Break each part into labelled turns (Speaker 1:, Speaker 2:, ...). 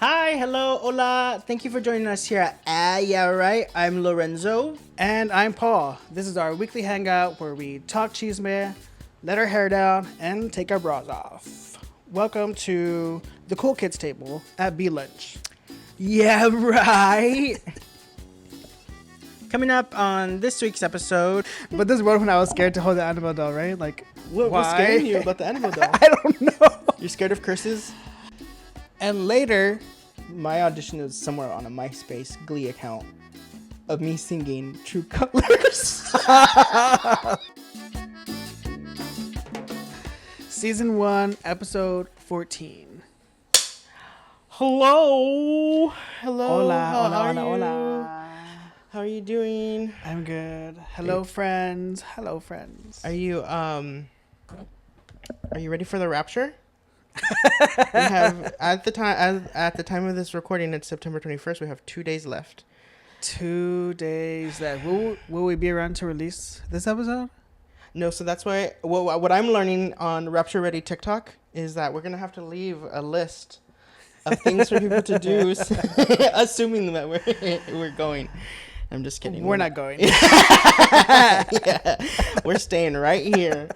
Speaker 1: Hi, hello, hola. Thank you for joining us here at Yeah Right. I'm Lorenzo.
Speaker 2: And I'm Paul. This is our weekly hangout where we talk chisme, let our hair down, and take our bras off. Welcome to the Cool Kids table at B Lunch.
Speaker 1: Yeah, right. Coming up on this week's episode.
Speaker 2: But this one when I was scared to hold the Annabelle doll, right? Like,
Speaker 1: What's
Speaker 2: why?
Speaker 1: scaring you about the animal doll?
Speaker 2: I don't know.
Speaker 1: You're scared of curses?
Speaker 2: And later,
Speaker 1: My audition is somewhere on a MySpace Glee account of me singing True Colors.
Speaker 2: Season 1, Episode 14.
Speaker 1: Hello. Hello.
Speaker 2: Hola,
Speaker 1: How
Speaker 2: hola,
Speaker 1: are
Speaker 2: hola,
Speaker 1: you?
Speaker 2: hola.
Speaker 1: How are you doing?
Speaker 2: I'm good. Hello, friends. Hello, friends.
Speaker 1: Are you ready for the rapture? We have at the time of this recording, it's September 21st. We have 2 days left.
Speaker 2: 2 days left. Will we be around to release this episode?
Speaker 1: No, so that's why. Well, what I'm learning on Rapture Ready TikTok is that we're gonna have to leave a list of things for people to do, assuming that we're going. I'm just kidding.
Speaker 2: We're not going.
Speaker 1: Yeah, we're staying right here.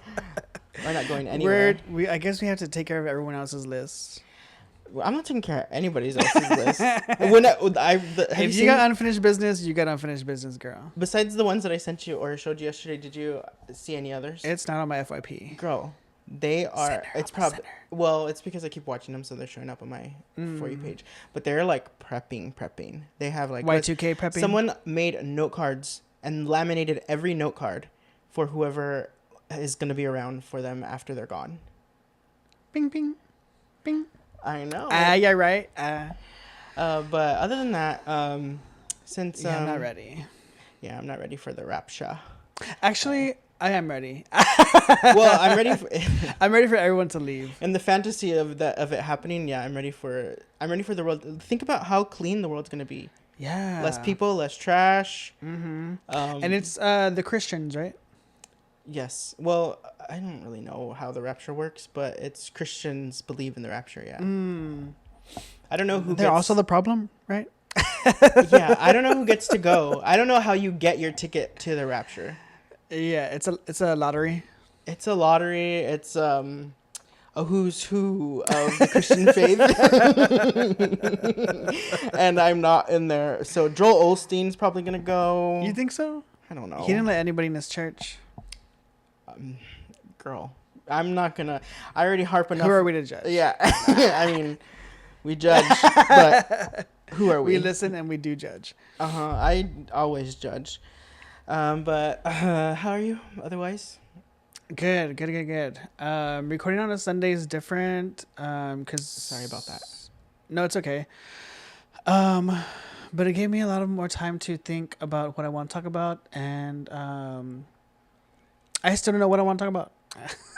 Speaker 1: We're not going anywhere.
Speaker 2: I guess we have to take care of everyone else's list.
Speaker 1: I'm not taking care of anybody else's list.
Speaker 2: If you got unfinished business, you got unfinished business, girl.
Speaker 1: Besides the ones that I sent you or showed you yesterday, did you see any others?
Speaker 2: It's not on my FYP.
Speaker 1: Girl, they are.
Speaker 2: Center,
Speaker 1: it's probably it's because I keep watching them, so they're showing up on my For You page. But they're like prepping. They have like
Speaker 2: Y2K prepping.
Speaker 1: Someone made note cards and laminated every note card for whoever is going to be around for them after they're gone.
Speaker 2: Bing, bing, bing.
Speaker 1: I know.
Speaker 2: Yeah, right.
Speaker 1: But other than that, since
Speaker 2: I'm not ready.
Speaker 1: Yeah, I'm not ready for the rapture.
Speaker 2: Actually, I am ready.
Speaker 1: Well, I'm ready.
Speaker 2: I'm ready for everyone to leave.
Speaker 1: In the fantasy of it happening, yeah, I'm ready for the world. Think about how clean the world's gonna be.
Speaker 2: Yeah.
Speaker 1: Less people, less trash.
Speaker 2: Mm-hmm. And it's the Christians, right?
Speaker 1: Yes. Well, I don't really know how the rapture works, but it's Christians believe in the rapture. Yeah. I don't know who.
Speaker 2: They're also the problem, right?
Speaker 1: Yeah, I don't know who gets to go. I don't know how you get your ticket to the rapture.
Speaker 2: Yeah, it's a lottery.
Speaker 1: It's a lottery. It's a who's who of the Christian faith. And I'm not in there. So Joel Osteen's probably going to go.
Speaker 2: You think so?
Speaker 1: I don't know.
Speaker 2: He didn't let anybody in his church.
Speaker 1: Girl, I'm not going to. I already harp enough.
Speaker 2: Who are we to judge?
Speaker 1: Yeah. I mean, we judge, but who are we?
Speaker 2: We listen and we do judge.
Speaker 1: I always judge. But how are you otherwise?
Speaker 2: Good. Recording on a Sunday is different. Cause
Speaker 1: Sorry about that.
Speaker 2: No, it's okay. But it gave me a lot of more time to think about what I want to talk about, and I still don't know what I want to talk about.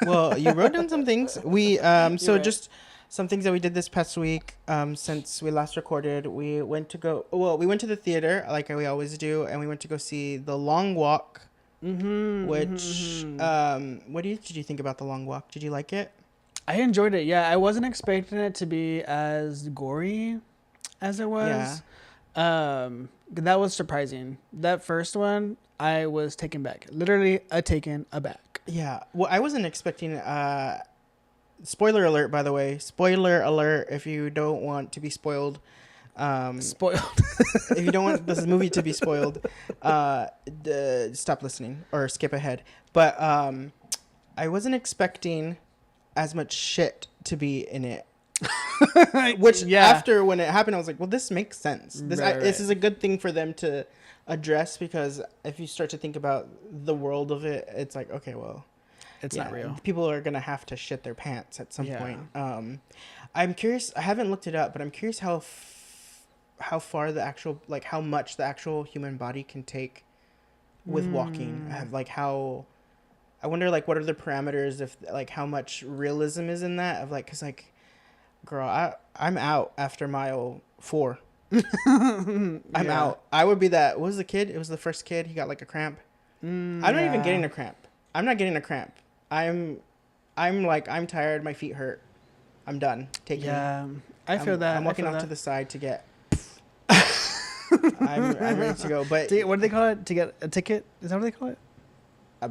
Speaker 1: Well, you wrote down some things. We
Speaker 2: Right.
Speaker 1: just some things that we did this past week. Since we last recorded, we went to the theater like we always do, and we went to go see The Long Walk. Which what did you think about The Long Walk? Did you like it?
Speaker 2: I enjoyed it. Yeah, I wasn't expecting it to be as gory as it was. Yeah. That was surprising. That first one, I was taken back. Literally, taken aback.
Speaker 1: Yeah. Well, I wasn't expecting. Spoiler alert, by the way. Spoiler alert! If you don't want to be spoiled.
Speaker 2: Spoiled.
Speaker 1: If you don't want this movie to be spoiled, stop listening or skip ahead. But I wasn't expecting as much shit to be in it. Which after when it happened, I was like, well, this makes sense. This is a good thing for them to address, because if you start to think about the world of it, it's like, okay, well,
Speaker 2: it's not real.
Speaker 1: People are gonna have to shit their pants at some point. I'm curious. I haven't looked it up, but I'm curious how far the actual, like, how much the actual human body can take with walking. I wonder, like, what are the parameters, if, like, how much realism is in that, of, like, because, like, girl, I'm out after mile 4. I'm out. I would be that. What was the kid? It was the first kid. He got like a cramp. I'm not even getting a cramp. I'm not getting a cramp. I'm tired. My feet hurt. I'm done. Take me.
Speaker 2: I feel that.
Speaker 1: I'm walking off to the side to get. I'm ready to go. But
Speaker 2: what do they call it? To get a ticket? Is that what they call it?
Speaker 1: I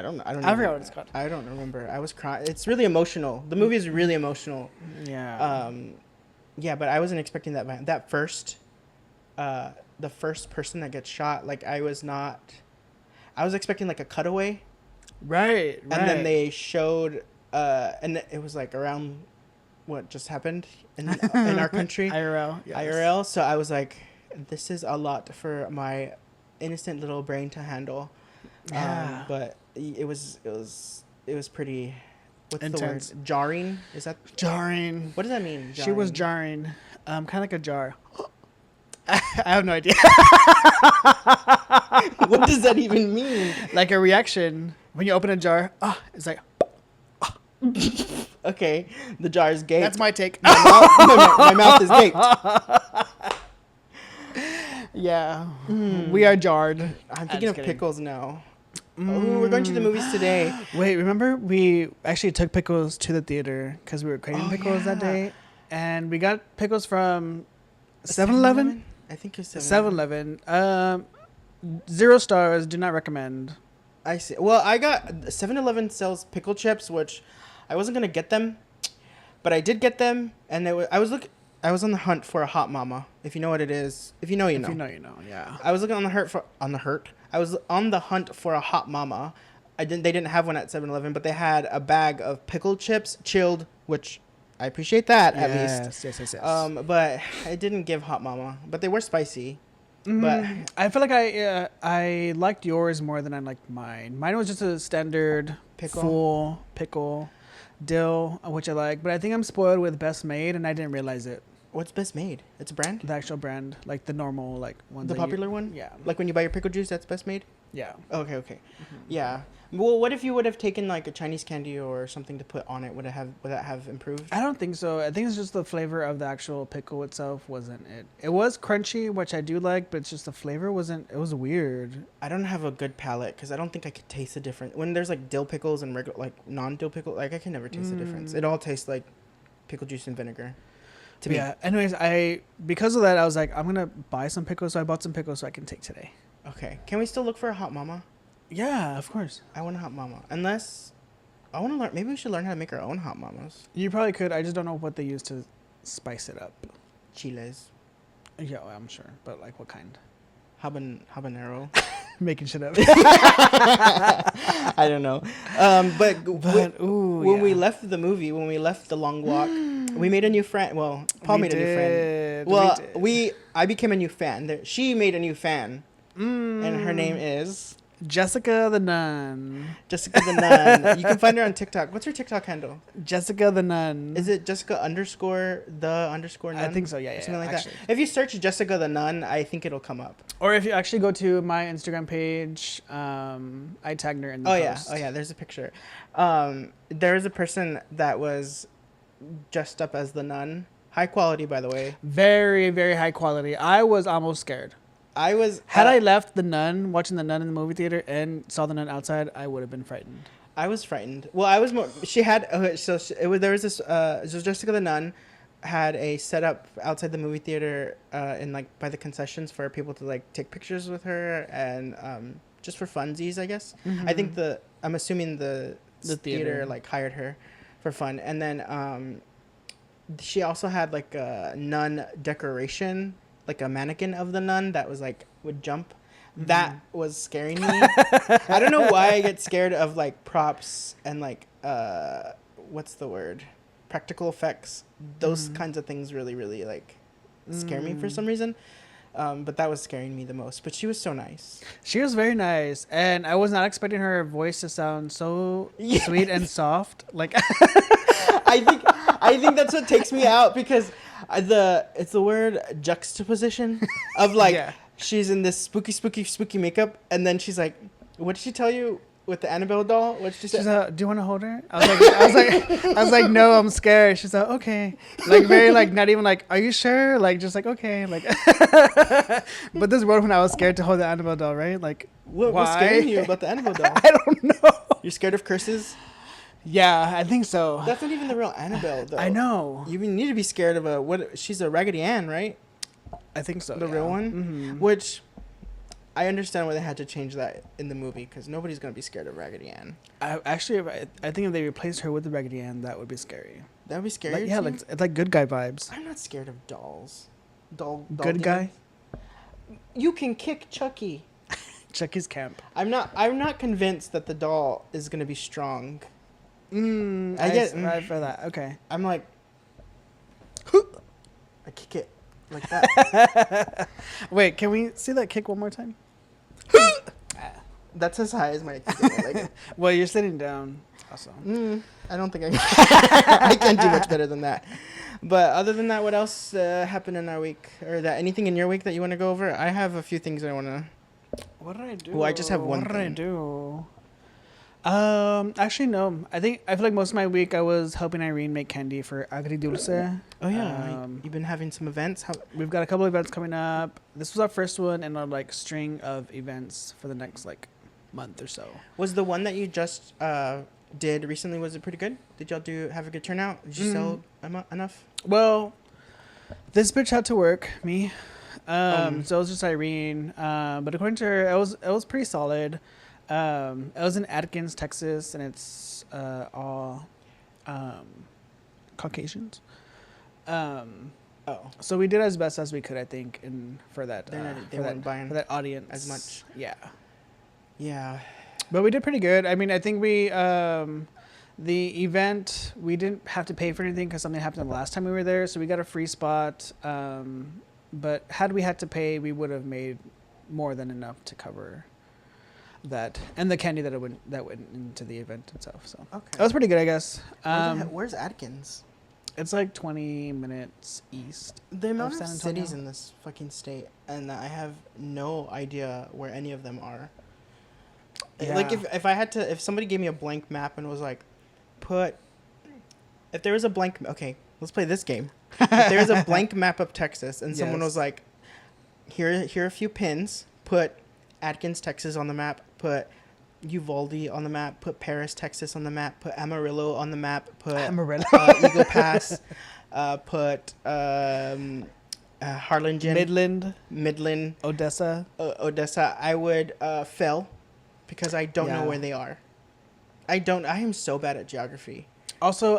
Speaker 1: don't know. I
Speaker 2: forgot what it's called.
Speaker 1: I don't remember. I was crying. It's really emotional. The movie is really emotional.
Speaker 2: Yeah.
Speaker 1: Yeah, but I wasn't expecting that. That first, the first person that gets shot. Like I was expecting like a cutaway.
Speaker 2: Right.
Speaker 1: And then they showed, and it was like around what just happened in our country.
Speaker 2: IRL.
Speaker 1: Yes. IRL. So I was like, this is a lot for my innocent little brain to handle. Yeah. But it was pretty. What's
Speaker 2: intense.
Speaker 1: The word? Jarring? Is that
Speaker 2: jarring?
Speaker 1: What does that mean?
Speaker 2: Jarring? She was jarring. Kind of like a jar. I have no idea.
Speaker 1: What does that even mean?
Speaker 2: Like a reaction when you open a jar. It's like.
Speaker 1: Okay, the jar is gaped.
Speaker 2: That's my take.
Speaker 1: My mouth is gaped.
Speaker 2: Yeah, we are jarred.
Speaker 1: I'm thinking of pickles now. Oh, we're going to the movies today.
Speaker 2: Wait, remember we actually took pickles to the theater because we were craving pickles that day, and we got pickles from 7-Eleven.
Speaker 1: I think it's
Speaker 2: 7-Eleven. 0 stars. Do not recommend.
Speaker 1: I see. Well, I got 7-Eleven sells pickle chips, which I wasn't gonna get them, but I did get them, and I was on the hunt for a hot mama. If you know what it is, if you know, you know.
Speaker 2: If you know, you know. Yeah.
Speaker 1: I was looking I was on the hunt for a hot mama. They didn't have one at 7-Eleven, but they had a bag of pickled chips, chilled, which I appreciate that at least.
Speaker 2: Yes.
Speaker 1: But I didn't give hot mama, but they were spicy. But
Speaker 2: I feel like I liked yours more than I liked mine. Mine was just a standard full pickle dill, which I like. But I think I'm spoiled with Best Made, and I didn't realize it.
Speaker 1: What's Best Made? It's a brand?
Speaker 2: The actual brand, like the normal, like one.
Speaker 1: The popular one?
Speaker 2: Yeah.
Speaker 1: Like when you buy your pickle juice, that's Best Made?
Speaker 2: Yeah.
Speaker 1: Okay. Mm-hmm. Yeah. Well, what if you would have taken like a Chinese candy or something to put on it? Would that have improved?
Speaker 2: I don't think so. I think it's just the flavor of the actual pickle itself wasn't it. It was crunchy, which I do like, but it's just the flavor wasn't. It was weird.
Speaker 1: I don't have a good palate because I don't think I could taste the difference. When there's like dill pickles and regular, like non-dill pickle, like I can never taste the difference. It all tastes like pickle juice and vinegar. To me.
Speaker 2: Yeah. Anyways, because of that, I was like, I'm gonna buy some pickles. So I bought some pickles so I can take today.
Speaker 1: Okay. Can we still look for a hot mama?
Speaker 2: Yeah, of course.
Speaker 1: I want a hot mama. Unless I want to learn. Maybe we should learn how to make our own hot mamas.
Speaker 2: You probably could. I just don't know what they use to spice it up.
Speaker 1: Chiles.
Speaker 2: Yeah, I'm sure. But like what kind?
Speaker 1: Habanero.
Speaker 2: Making shit up.
Speaker 1: I don't know. When we left the movie, when we left the long walk, we made a new friend. Well, Paul made a new friend. Well, I became a new fan. She made a new fan. And her name is
Speaker 2: Jessica the Nun.
Speaker 1: Jessica the Nun. You can find her on TikTok. What's her TikTok handle?
Speaker 2: Jessica the Nun.
Speaker 1: Is it Jessica _the_nun?
Speaker 2: I think so, yeah.
Speaker 1: Something like that. If you search Jessica the Nun, I think it'll come up.
Speaker 2: Or if you actually go to my Instagram page, I tagged her in the post.
Speaker 1: Oh yeah, there's a picture. There is a person that was dressed up as the nun. High quality, by the way.
Speaker 2: Very, very high quality. I was almost scared. Had I left the nun, watching the nun in the movie theater, and saw the nun outside, I would have been frightened.
Speaker 1: I was frightened. Well, I was more. She had. There was this. So Jessica the Nun had a setup outside the movie theater, in like by the concessions for people to like take pictures with her and just for funsies, I guess. Mm-hmm. I think I'm assuming the theater like hired her for fun, and then she also had like a nun decoration. Like a mannequin of the nun that was like would jump. That was scaring me. I don't know why I get scared of like props and like what's the word? Practical effects. Those kinds of things really, really like scare me for some reason. But that was scaring me the most. But she was so nice.
Speaker 2: She was very nice, and I was not expecting her voice to sound so sweet and soft. Like
Speaker 1: I think that's what takes me out because it's the word juxtaposition of like she's in this spooky makeup, and then she's like, what did she tell you with the Annabelle doll? What did she say?
Speaker 2: She's like, do you want to hold her? I was like, no, I'm scared. She's like, okay, like very like not even like, are you sure? Like just like okay, like. But this word when I was scared to hold the Annabelle doll, right? Like
Speaker 1: what's scaring you about the Annabelle doll?
Speaker 2: I don't know.
Speaker 1: You're scared of curses?
Speaker 2: Yeah, I think so.
Speaker 1: That's not even the real Annabelle, though.
Speaker 2: I know.
Speaker 1: You need to be scared of she's a Raggedy Ann, right?
Speaker 2: I think so.
Speaker 1: The real one?
Speaker 2: Mm-hmm.
Speaker 1: Which, I understand why they had to change that in the movie, because nobody's going to be scared of Raggedy Ann.
Speaker 2: I think if they replaced her with the Raggedy Ann, that would be scary.
Speaker 1: That would be scary.
Speaker 2: Yeah, it's like good guy vibes.
Speaker 1: I'm not scared of dolls.
Speaker 2: Good guy?
Speaker 1: You can kick Chucky.
Speaker 2: Chucky's camp.
Speaker 1: I'm not convinced that the doll is going to be strong.
Speaker 2: I for that. Okay.
Speaker 1: I'm like, I kick it like that.
Speaker 2: Wait, can we see that kick one more time?
Speaker 1: That's as high as my kick. Like,
Speaker 2: well, you're sitting down. Awesome.
Speaker 1: I don't think I can. I can't do much better than that. But other than that, what else happened in our week? Or anything in your week that you want to go over? I have a few things I want to.
Speaker 2: What did I do?
Speaker 1: Well, I just have one
Speaker 2: thing. What did I do? Actually, no. I feel like most of my week I was helping Irene make candy for agridulce.
Speaker 1: Oh yeah, you've been having some events.
Speaker 2: We've got a couple events coming up. This was our first one in a string of events for the next month or so.
Speaker 1: Was the one that you just did recently? Was it pretty good? Did y'all have a good turnout? Did you sell enough?
Speaker 2: Well, this bitch had to work. Me. So it was just Irene. But according to her, it was pretty solid. It was in Atkins, Texas, and it's all Caucasians. So we did as best as we could, I think, for that for that audience
Speaker 1: as much.
Speaker 2: Yeah. But we did pretty good. I mean, I think the event, we didn't have to pay for anything because something happened the last time we were there, so we got a free spot. But had we had to pay, we would have made more than enough to cover that and the candy that went into the event itself. So that was pretty good, I guess.
Speaker 1: Where's Atkins?
Speaker 2: It's 20 minutes east.
Speaker 1: The amount of cities in this fucking state, and I have no idea where any of them are. Yeah. If somebody gave me a blank map and was like, if there was a blank, okay, let's play this game. If there was a blank map of Texas and someone was like, here are a few pins, put Atkins, Texas on the map, put Uvalde on the map, put Paris, Texas on the map, put Amarillo on the map, put Eagle Pass, put Harlingen, Midland,
Speaker 2: Odessa,
Speaker 1: I would fail because I don't know where they are. I am so bad at geography.
Speaker 2: Also,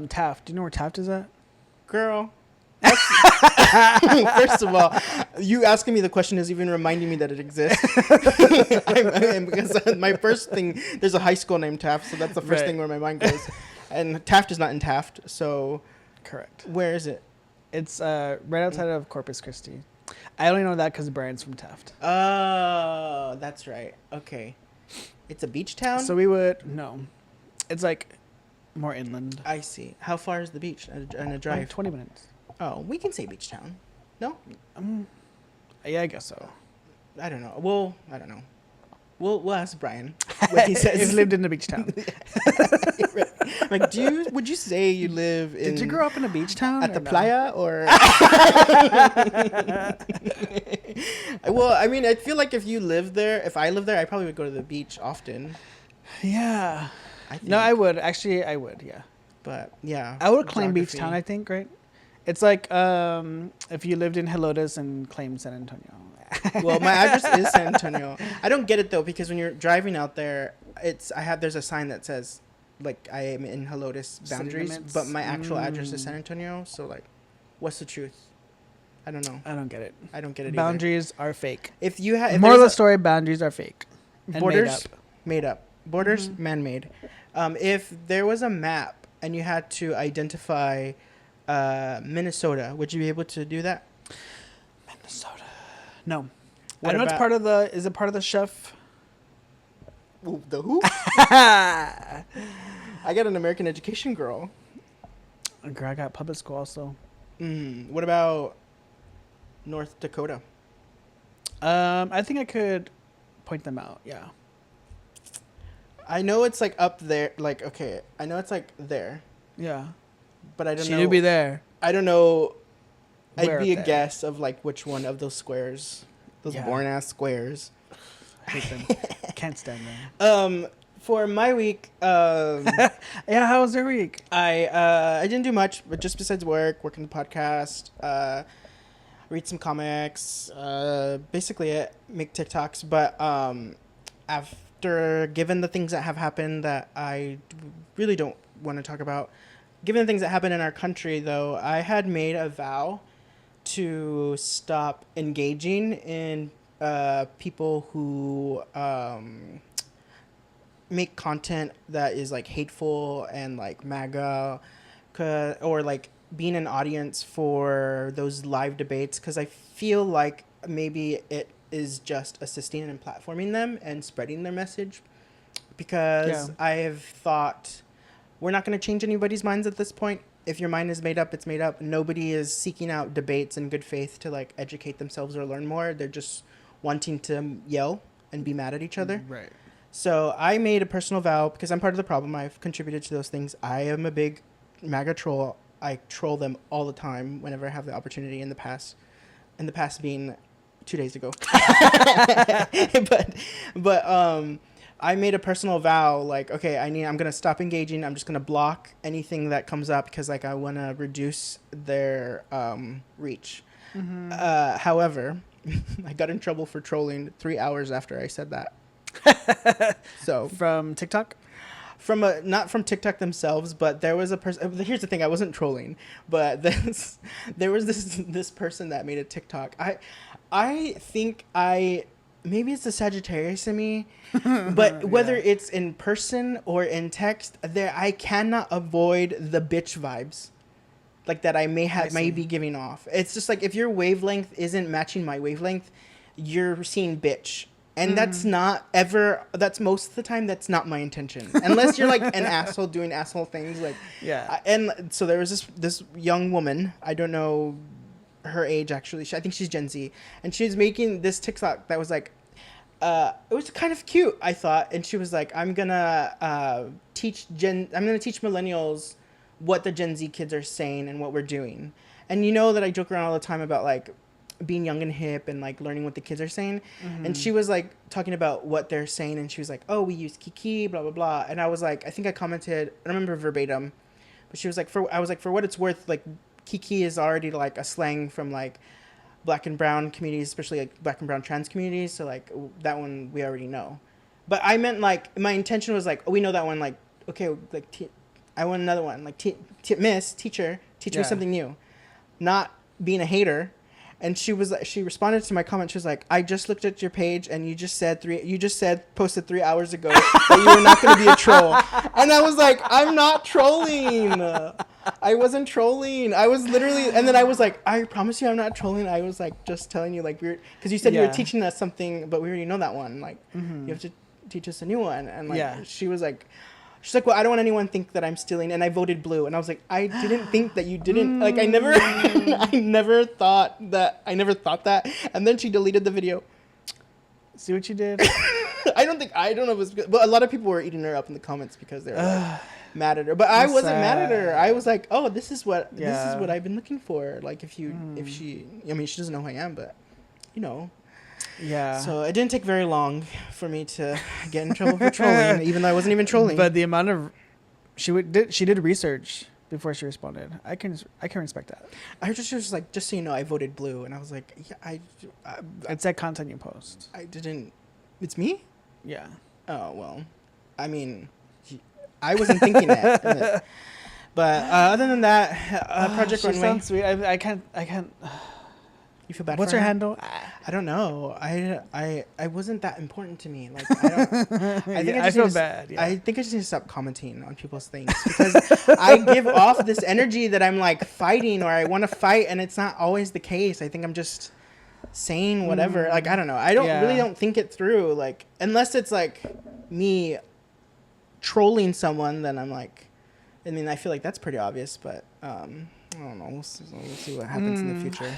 Speaker 2: Taft. Do you know where Taft is at?
Speaker 1: Girl. First of all, you asking me the question is even reminding me that it exists. Because my first thing, there's a high school named Taft, so that's the first thing where my mind goes. And Taft is not in Taft, so...
Speaker 2: Correct.
Speaker 1: Where is it?
Speaker 2: It's right outside of Corpus Christi. I only know that because Brian's from Taft.
Speaker 1: Oh, that's right. Okay. It's a beach town?
Speaker 2: So we would... No. It's more inland.
Speaker 1: I see. How far is the beach and a drive?
Speaker 2: 20 minutes.
Speaker 1: Oh, we can say beach town. No?
Speaker 2: Yeah, I guess so.
Speaker 1: I don't know. Well, I don't know. We'll ask Brian what he says.
Speaker 2: He's lived in a beach town.
Speaker 1: Would you say you live in...
Speaker 2: Did you grow up in a beach town?
Speaker 1: At the playa or... Well, I mean, I feel like if I lived there, I probably would go to the beach often.
Speaker 2: Yeah. No, I would. Actually, I would, yeah.
Speaker 1: But, yeah.
Speaker 2: I would claim beach town, I think, right? It's like if you lived in Helotes and claimed San Antonio.
Speaker 1: Well, my address is San Antonio. I don't get it though, because when you're driving out there, there's a sign that says I am in Helotes boundaries, but my actual address is San Antonio. So what's the truth? I don't know.
Speaker 2: I don't get it.
Speaker 1: I don't get it.
Speaker 2: Boundaries are fake.
Speaker 1: If you have
Speaker 2: moral of the story, boundaries are fake.
Speaker 1: Borders made up. Borders man-made. If there was a map and you had to identify Minnesota, would you be able to do that?
Speaker 2: Minnesota. No. I know it's part of the... Is it part of the chef?
Speaker 1: Ooh, the who? I got an American education girl.
Speaker 2: Girl, I got public school also.
Speaker 1: What about North Dakota?
Speaker 2: I think I could point them out, yeah.
Speaker 1: I know it's up there. Okay, I know it's there.
Speaker 2: Yeah.
Speaker 1: But I don't know.
Speaker 2: She'd be there.
Speaker 1: I don't know. I'd be a guess of which one of those squares. Those boring ass squares.
Speaker 2: I hate them. Can't stand them.
Speaker 1: For my week,
Speaker 2: Yeah, how was your week?
Speaker 1: I didn't do much, but just besides working the podcast, read some comics, basically it, make TikToks. But after given the things that have happened that I really don't want to talk about, given the things that happened in our country, though, I had made a vow to stop engaging in people who make content that is like hateful and like MAGA, or like being an audience for those live debates, because I feel like maybe it is just assisting and platforming them and spreading their message. Because I have thought we're not going to change anybody's minds at this point. If your mind is made up, it's made up. Nobody is seeking out debates in good faith to like educate themselves or learn more. They're just wanting to yell and be mad at each other.
Speaker 2: Right.
Speaker 1: So I made a personal vow, because I'm part of the problem. I've contributed to those things. I am a big MAGA troll. I troll them all the time whenever I have the opportunity. In the past being 2 days ago. but I made a personal vow, like, okay, I'm gonna stop engaging. I'm just gonna block anything that comes up, because like I want to reduce their reach. Mm-hmm. However, I got in trouble for trolling 3 hours after I said that. So
Speaker 2: from TikTok,
Speaker 1: not from TikTok themselves, but there was a person. Here's the thing: I wasn't trolling, but there was this person that made a TikTok. I think maybe it's the Sagittarius in me, but whether it's in person or in text, I cannot avoid the bitch vibes, like that I may be giving off. It's just like if your wavelength isn't matching my wavelength, you're seeing bitch. And that's most of the time, that's not my intention. Unless you're like an asshole doing asshole things. Like, yeah. And so there was this young woman, I don't know her age actually. I think she's Gen Z. And she was making this TikTok that was like, it was kind of cute, I thought. And she was like, I'm gonna teach millennials what the Gen Z kids are saying and what we're doing. And you know that I joke around all the time about like, being young and hip and like learning what the kids are saying. Mm-hmm. And she was like talking about what they're saying, and she was like, oh, we use kiki, blah blah blah. And I was like, I think I commented, I don't remember verbatim, but she was like, for what it's worth, like kiki is already like a slang from like black and brown communities, especially like black and brown trans communities, so like that one we already know. But I meant like my intention was like, oh, we know that one, like okay, like I want another one, like teacher teach me something new, not being a hater. And she responded to my comment. She was like, I just looked at your page and you just posted 3 hours ago that you were not going to be a troll. And I was like, I'm not trolling. I wasn't trolling. I was literally, and then I was like, I promise you I'm not trolling. I was like, just telling you, like, because you said you were teaching us something, but we already know that one. Like, you have to teach us a new one. And like, she's like, well, I don't want anyone to think that I'm stealing, and I voted blue. And I was like, I didn't think that you didn't. Like, I never thought that. And then she deleted the video.
Speaker 2: See what you did?
Speaker 1: I don't know if it was good. But a lot of people were eating her up in the comments because they were like, mad at her. But I wasn't mad at her. I was like, oh, this is what I've been looking for. Like, if she doesn't know who I am, but, you know.
Speaker 2: Yeah.
Speaker 1: So it didn't take very long for me to get in trouble for trolling, even though I wasn't even trolling.
Speaker 2: But the amount of she did research before she responded. I can respect that.
Speaker 1: I heard she was like, just so you know, I voted blue, and I was like, yeah,
Speaker 2: it's that content you post.
Speaker 1: I didn't. It's me?
Speaker 2: Yeah.
Speaker 1: Oh well, I mean, I wasn't thinking that. But other than that, Project Runway.
Speaker 2: Sounds sweet. I can't.
Speaker 1: You feel bad.
Speaker 2: What's
Speaker 1: for
Speaker 2: her
Speaker 1: her
Speaker 2: handle?
Speaker 1: I don't know. I wasn't that important to me. Like I
Speaker 2: feel bad. Yeah.
Speaker 1: I think I just need to stop commenting on people's things, because I give off this energy that I'm like fighting, or I want to fight, and it's not always the case. I think I'm just saying whatever. Like, I don't know. I really don't think it through. Like, unless it's like me trolling someone, then I'm like, I mean, I feel like that's pretty obvious, but I don't know. We'll see what happens in the future.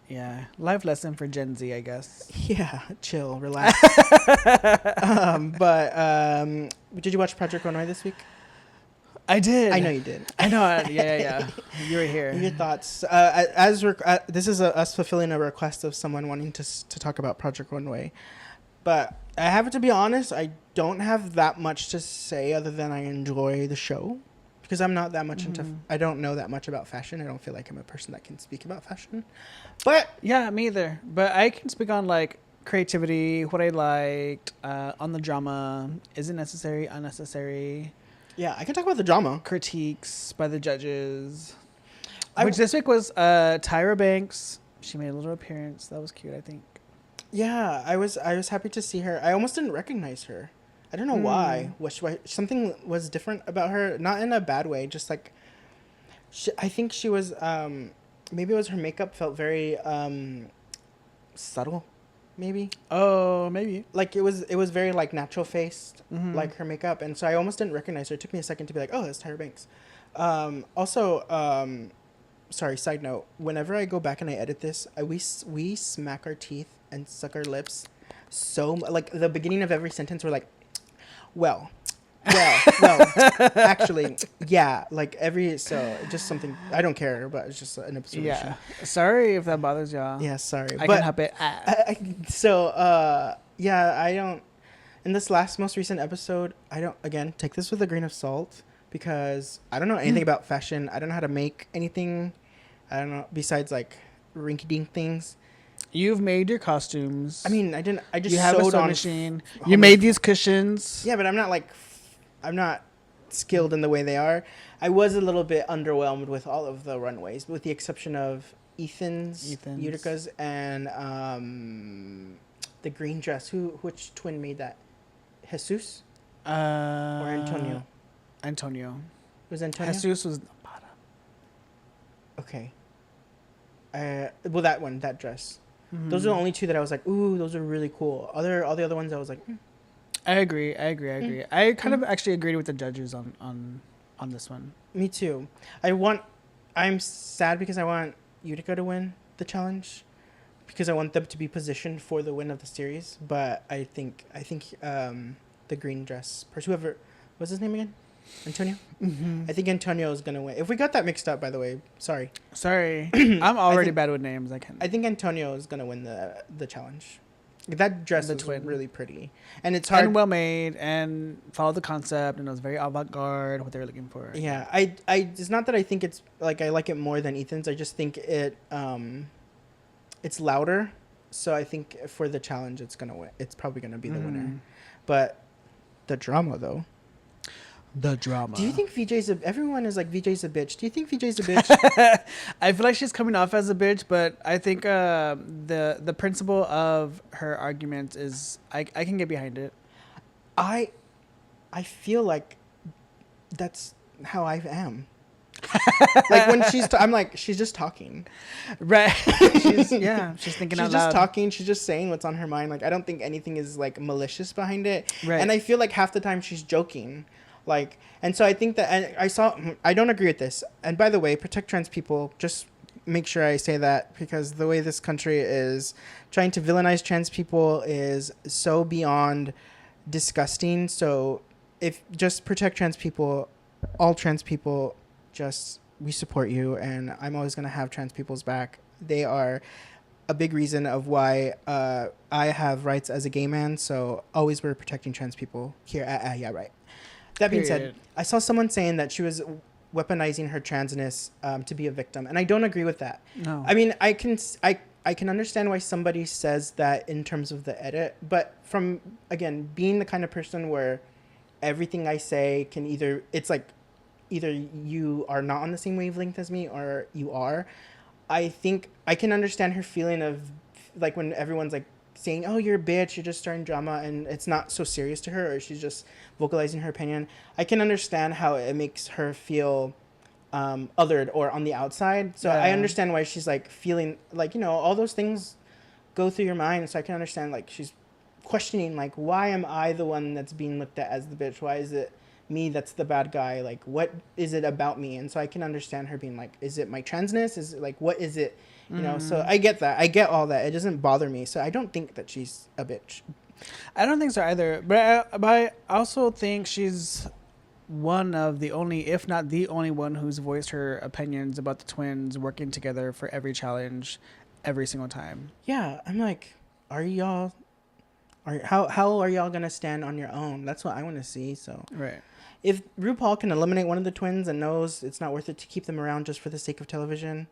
Speaker 2: Yeah, life lesson for Gen Z, I guess.
Speaker 1: Yeah, chill, relax. Did you watch Project Runway this week?
Speaker 2: I did.
Speaker 1: I know you did.
Speaker 2: I know. Yeah. You were here.
Speaker 1: Your thoughts? This is us fulfilling a request of someone wanting to talk about Project Runway, but I have to be honest, I don't have that much to say other than I enjoy the show. Because I'm not that much into... I don't know that much about fashion. I don't feel like I'm a person that can speak about fashion. But...
Speaker 2: Yeah, me either. But I can speak on, like, creativity, what I liked, on the drama. Is it necessary, unnecessary?
Speaker 1: Yeah, I can talk about the drama.
Speaker 2: Critiques by the judges. Which this week was Tyra Banks. She made a little appearance. That was cute, I think.
Speaker 1: Yeah, I was happy to see her. I almost didn't recognize her. I don't know why. Something was different about her, not in a bad way. Just like, I think she was. Maybe it was her makeup felt very subtle. Maybe.
Speaker 2: Oh, maybe.
Speaker 1: Like it was very like natural faced, like her makeup, and so I almost didn't recognize her. It took me a second to be like, oh, that's Tyra Banks. Also, sorry. Side note: whenever I go back and I edit this, we smack our teeth and suck our lips. So like the beginning of every sentence, we're like. Well, actually, yeah, like just something, I don't care, but it's just an observation.
Speaker 2: Yeah, sorry if that bothers y'all.
Speaker 1: Yeah, sorry.
Speaker 2: I can help it.
Speaker 1: I don't, in this most recent episode, I don't, again, take this with a grain of salt, because I don't know anything about fashion. I don't know how to make anything, I don't know, besides like rinky-dink things.
Speaker 2: You've made your costumes.
Speaker 1: I mean, I just
Speaker 2: you have
Speaker 1: sewed
Speaker 2: a sewing
Speaker 1: on
Speaker 2: machine. You made these cushions.
Speaker 1: Yeah, but I'm not skilled in the way they are. I was a little bit underwhelmed with all of the runways, with the exception of Ethan's. Utica's, and the green dress. Which twin made that? Jesus? Or Antonio?
Speaker 2: Antonio.
Speaker 1: Was Antonio?
Speaker 2: Jesus was the bottom.
Speaker 1: Okay. Well, that dress. Mm-hmm. Those are the only two that I was like, ooh, those are really cool. All the other ones I was like,
Speaker 2: I agree. I kind of actually agreed with the judges on this one.
Speaker 1: Me too. I'm sad because I want Utica to win the challenge, because I want them to be positioned for the win of the series. But I think the green dress person, whoever, what's his name again? Antonio?
Speaker 2: Mm-hmm.
Speaker 1: I think Antonio is going to win. If we got that mixed up, by the way, sorry.
Speaker 2: I'm already bad with names. I
Speaker 1: think Antonio is going to win the challenge. That dress is really pretty. And it's
Speaker 2: hard. And well made, and followed the concept, and it was very avant-garde, what they were looking for.
Speaker 1: Yeah. It's not that I think it's, like, I like it more than Ethan's. I just think it's louder. So I think for the challenge, it's going to win. It's probably going to be the winner. But the drama, though.
Speaker 2: The drama.
Speaker 1: Do you think everyone is like, VJ's a bitch? Do you think VJ's a bitch?
Speaker 2: I feel like she's coming off as a bitch, but I think the principle of her argument is, I can get behind it.
Speaker 1: I feel like that's how I am. Like when I'm like, she's just talking.
Speaker 2: Right. She's thinking out loud. She's
Speaker 1: just talking. She's just saying what's on her mind. Like, I don't think anything is like malicious behind it.
Speaker 2: Right.
Speaker 1: And I feel like half the time she's joking. Like, and so I think that, and I don't agree with this. And by the way, protect trans people. Just make sure I say that, because the way this country is trying to villainize trans people is so beyond disgusting. So just protect trans people, all trans people, we support you. And I'm always going to have trans people's back. They are a big reason of why I have rights as a gay man. So always we're protecting trans people here at Yeah Right. That being said, I saw someone saying that she was weaponizing her transness to be a victim, and I don't agree with that.
Speaker 2: No.
Speaker 1: I mean, I can understand why somebody says that in terms of the edit, but from, again, being the kind of person where everything I say can either you are not on the same wavelength as me or you are. I think I can understand her feeling of, like, when everyone's like saying, oh, you're a bitch, you're just starting drama, and it's not so serious to her, or she's just vocalizing her opinion. I can understand how it makes her feel othered or on the outside. So I understand why she's like feeling like, all those things go through your mind. So I can understand, like, she's questioning, like, why am I the one that's being looked at as the bitch? Why is it me that's the bad guy? Like, what is it about me? And so I can understand her being like, is it my transness? Is it like, what is it? So I get that. I get all that. It doesn't bother me. So I don't think that she's a bitch.
Speaker 2: I don't think so either. But I also think she's one of the only, if not the only one, who's voiced her opinions about the twins working together for every challenge every single time.
Speaker 1: Yeah. I'm like, are y'all Or how are y'all gonna stand on your own? That's what I want to see. So
Speaker 2: Right.
Speaker 1: if RuPaul can eliminate one of the twins and knows it's not worth it to keep them around just for the sake of television,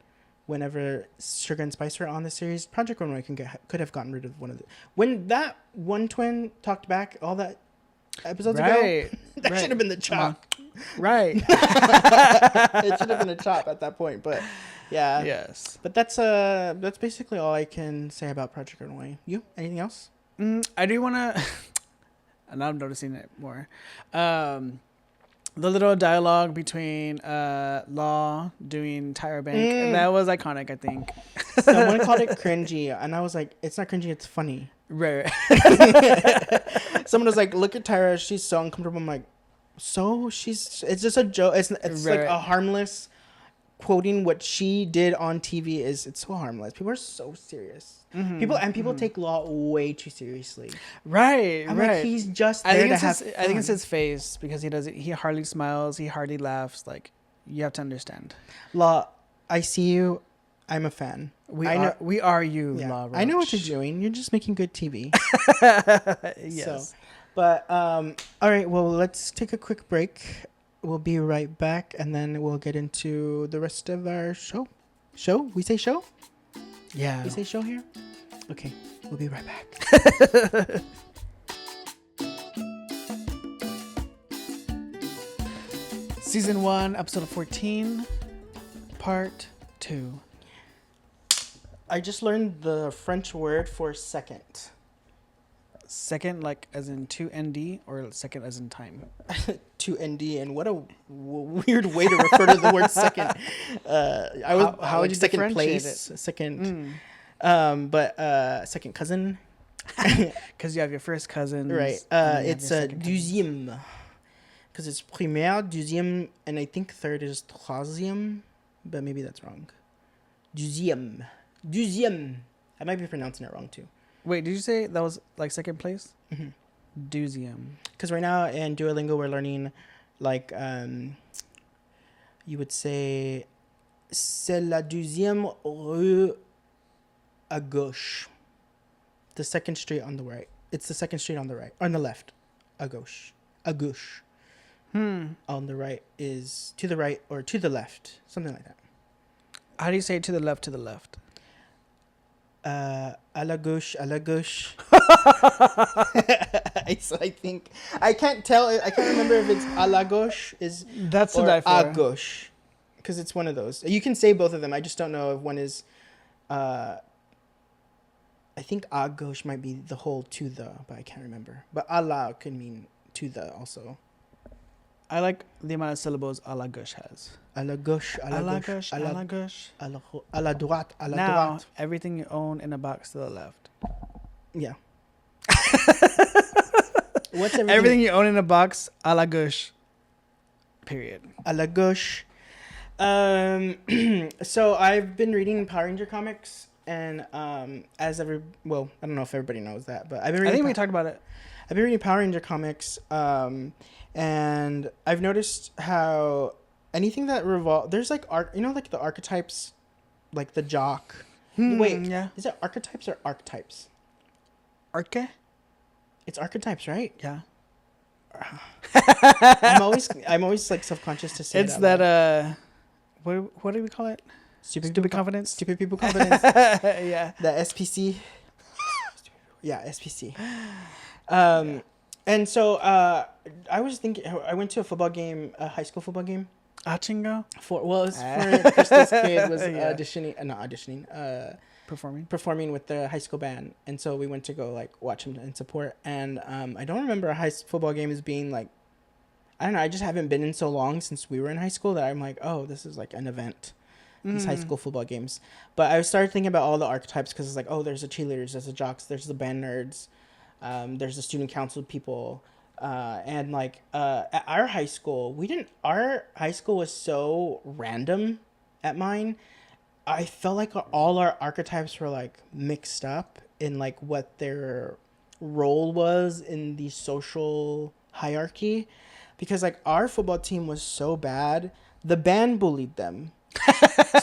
Speaker 1: whenever Sugar and Spice were on the series, Project Runway could have gotten rid of one of the. When that one twin talked back all that episodes ago, that should have been the chop.
Speaker 2: Right.
Speaker 1: It should have been a chop at that point, but yeah.
Speaker 2: Yes.
Speaker 1: But that's basically all I can say about Project Runway. You? Anything else?
Speaker 2: I do want to. And now I'm noticing it more. The little dialogue between Law doing Tyra Bank, that was iconic, I think.
Speaker 1: Someone called it cringy, and I was like, it's not cringy, it's funny.
Speaker 2: Right.
Speaker 1: Someone was like, look at Tyra, she's so uncomfortable. I'm like, it's just a joke. It's right. Like a harmless quoting what she did on TV it's so harmless. People are so serious. Mm-hmm. People take Law way too seriously.
Speaker 2: Right.
Speaker 1: I'm
Speaker 2: right.
Speaker 1: like, he's just there to have fun.
Speaker 2: I think it's his face because he hardly smiles, he hardly laughs. Like, you have to understand.
Speaker 1: Law, I see you. I'm a fan.
Speaker 2: We are you, yeah. Law Roach.
Speaker 1: I know what you're doing. You're just making good TV.
Speaker 2: Yes.
Speaker 1: So, but all right. Well, let's take a quick break. We'll be right back, and then we'll get into the rest of our show. Show? We say show?
Speaker 2: Yeah.
Speaker 1: We say show here? Okay. We'll be right back.
Speaker 2: Season 1, episode 14, part 2.
Speaker 1: I just learned the French word for second.
Speaker 2: Second, like as in 2ND, or second as in time?
Speaker 1: 2ND, and what a weird way to refer to the word second.
Speaker 2: How would you
Speaker 1: second place,
Speaker 2: it?
Speaker 1: second, second cousin.
Speaker 2: Because you have your first cousins.
Speaker 1: Right. It's a deuxième. Because it's première, deuxième, and I think third is troisième, but maybe that's wrong. Deuxième. I might be pronouncing it wrong too.
Speaker 2: Wait, did you say that was like second place?
Speaker 1: Mm-hmm.
Speaker 2: Deuxième.
Speaker 1: Because right now in Duolingo we're learning, like, you would say, c'est la deuxième rue à gauche. The second street on the right. It's the second street on the right. On the left. À gauche. À gauche. On the right is to the right or to the left. Something like that.
Speaker 2: How do you say to the left, to the left?
Speaker 1: À la gauche, à la gauche. I think I can't tell. I can't remember if it's à la gauche
Speaker 2: that's
Speaker 1: or
Speaker 2: à
Speaker 1: gauche, because it's one of those. You can say both of them. I just don't know if one is. I think à gauche might be the whole to the, but I can't remember. But à la can mean to the also.
Speaker 2: I like the amount of syllables à la gauche has.
Speaker 1: À la gauche, à la gauche,
Speaker 2: à la gauche,
Speaker 1: à la droite, à la
Speaker 2: now,
Speaker 1: droite.
Speaker 2: Everything you own in a box to the left.
Speaker 1: Yeah. What's
Speaker 2: everything you own in a box à la gauche. Period.
Speaker 1: À la gauche. So I've been reading Power Ranger comics, and I don't know if everybody knows that, but I've been reading.
Speaker 2: I think we talked about it.
Speaker 1: I've been reading Power Ranger comics, and I've noticed how anything that there's like like the archetypes, like the jock. Wait, yeah. Is it archetypes or archetypes?
Speaker 2: Arche?
Speaker 1: It's archetypes, right?
Speaker 2: Yeah.
Speaker 1: I'm always like self-conscious to say
Speaker 2: it's that what do we call it? Stupid confidence.
Speaker 1: Stupid people confidence.
Speaker 2: Yeah.
Speaker 1: The SPC. Yeah, SPC. And so I was thinking, I went to a high school football game.
Speaker 2: Chingo?
Speaker 1: For Crystal's kid was auditioning, performing with the high school band, and so we went to go like watch him and support. And I don't remember a high football game as being like, I don't know. I just haven't been in so long since we were in high school that I'm like, oh, this is like an event. These high school football games. But I started thinking about all the archetypes because it's like, oh, there's the cheerleaders, there's the jocks, there's the band nerds, there's the student council people. And like at our high school, our high school was so random at mine. I felt like all our archetypes were like mixed up in like what their role was in the social hierarchy, because like our football team was so bad, the band bullied them.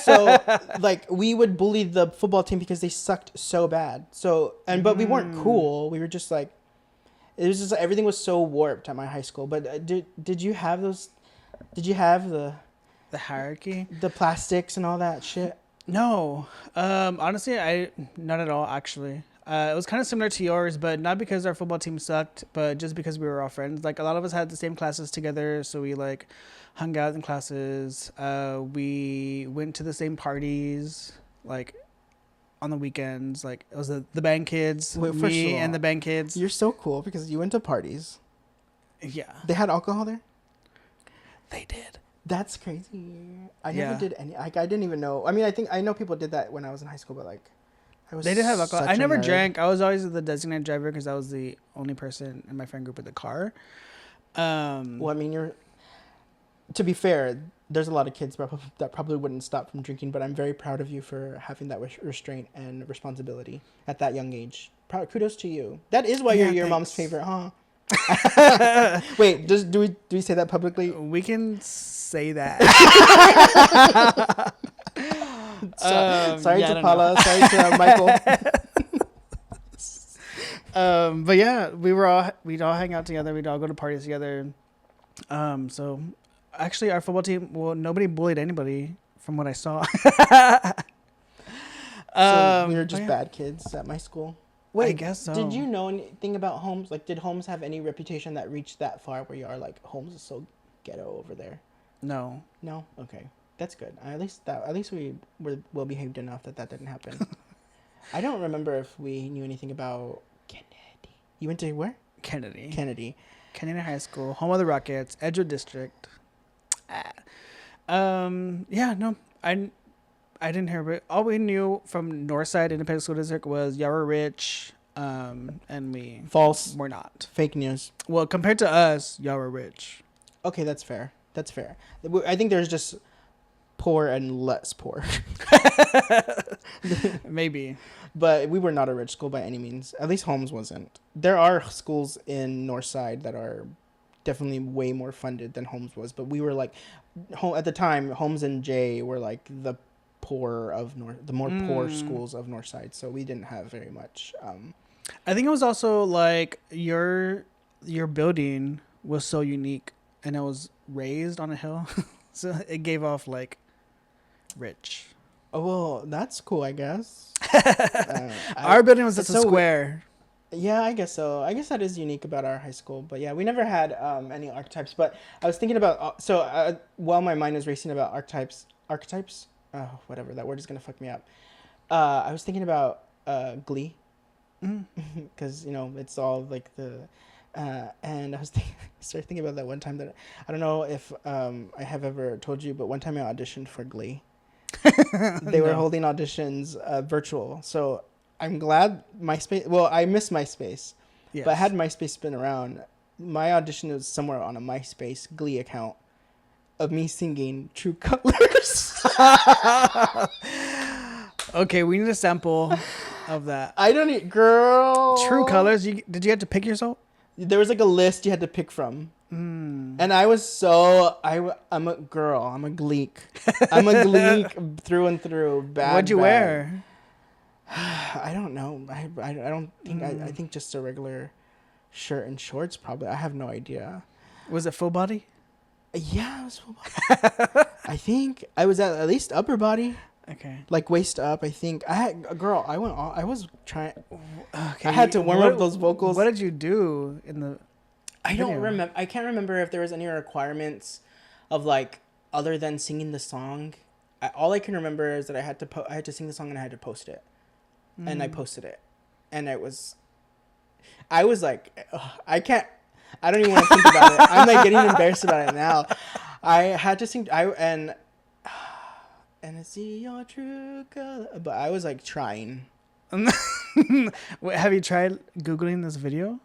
Speaker 1: So like we would bully the football team because they sucked so bad. So but we weren't cool. We were just like It was just everything was so warped at my high school. But did you have those? Did you have
Speaker 2: The hierarchy,
Speaker 1: the plastics and all that shit?
Speaker 2: No, honestly, I not at all. Actually, it was kind of similar to yours, but not because our football team sucked, but just because we were all friends. Like a lot of us had the same classes together, so we like hung out in classes. We went to the same parties, like on the weekends. Like it was the band kids,
Speaker 1: Wait,
Speaker 2: me and the band kids.
Speaker 1: You're so cool because you went to parties.
Speaker 2: Yeah,
Speaker 1: They had alcohol there.
Speaker 2: they did.
Speaker 1: That's crazy. I never did any. Like, I didn't even know. I mean, I know people did that when I was in high school, but like,
Speaker 2: They did have alcohol. I never
Speaker 1: nerd.
Speaker 2: drank. I was always the designated driver because I was the only person in my friend group with a car.
Speaker 1: Well, I mean, to be fair, there's a lot of kids that probably wouldn't stop from drinking, but I'm very proud of you for having that restraint and responsibility at that young age. Kudos to you. That is why you're your mom's favorite, huh? Wait, do we say that publicly?
Speaker 2: We can say that.
Speaker 1: Sorry to Paula. Sorry to Michael.
Speaker 2: But yeah, we'd all hang out together. We'd all go to parties together. So actually, our football team. Well, nobody bullied anybody from what I saw.
Speaker 1: So we were just bad kids at my school. Wait,
Speaker 2: I guess so.
Speaker 1: Did you know anything about Holmes? Like, did Holmes have any reputation that reached that far where you are like, Holmes is so ghetto over there?
Speaker 2: No.
Speaker 1: No? Okay. That's good. At least we were well behaved enough that didn't happen. I don't remember if we knew anything about Kennedy. You went to where?
Speaker 2: Kennedy High School, home of the Rockets, Edgewood District. Yeah, no, I didn't hear, but all we knew from Northside Independent School District was y'all were rich, and we
Speaker 1: False.
Speaker 2: were not.
Speaker 1: Fake news.
Speaker 2: Well, compared to us, y'all were rich.
Speaker 1: Okay, that's fair. That's fair. I think there's just poor and less poor.
Speaker 2: Maybe.
Speaker 1: But we were not a rich school by any means. At least Holmes wasn't. There are schools in Northside that are definitely way more funded than Holmes was. But we were like, at the time, Holmes and Jay were like the poor schools of Northside. So we didn't have very much.
Speaker 2: I think it was also like your building was so unique and it was raised on a hill. So it gave off like rich.
Speaker 1: Oh, well, that's cool, I guess.
Speaker 2: Our building was just a square.
Speaker 1: Yeah, I guess so. I guess that is unique about our high school. But yeah, we never had any archetypes. But I was thinking about, while my mind was racing about archetypes, oh, whatever, that word is going to fuck me up. I was thinking about Glee. Because, it's all like and I started thinking about that one time that, I don't know if I have ever told you, but one time I auditioned for Glee. They were holding auditions virtual. So I'm glad MySpace, well, I miss MySpace, yes. But had MySpace been around, my audition was somewhere on a MySpace Glee account of me singing True Colors.
Speaker 2: Okay, we need a sample of that.
Speaker 1: I don't need, girl.
Speaker 2: True Colors. Did you have to pick yourself?
Speaker 1: There was like a list you had to pick from. And I was I'm a girl. I'm a gleek. I'm a gleek through and through.
Speaker 2: What'd you wear?
Speaker 1: I don't know. I don't think, I think just a regular shirt and shorts probably. I have no idea.
Speaker 2: Was it full body?
Speaker 1: Yeah, it was full body. I think I was at least upper body.
Speaker 2: Okay.
Speaker 1: Like waist up, I think. I was trying. Okay. I had to warm up those vocals.
Speaker 2: What did you do in the
Speaker 1: I don't remember. I can't remember if there was any requirements of like other than singing the song. All I can remember is that I had to sing the song and I had to post it. And I posted it. And I was like, I don't even want to think about it. I'm like getting embarrassed about it now. I had to sing and I see your true color, but I was like trying.
Speaker 2: Wait, have you tried Googling this video?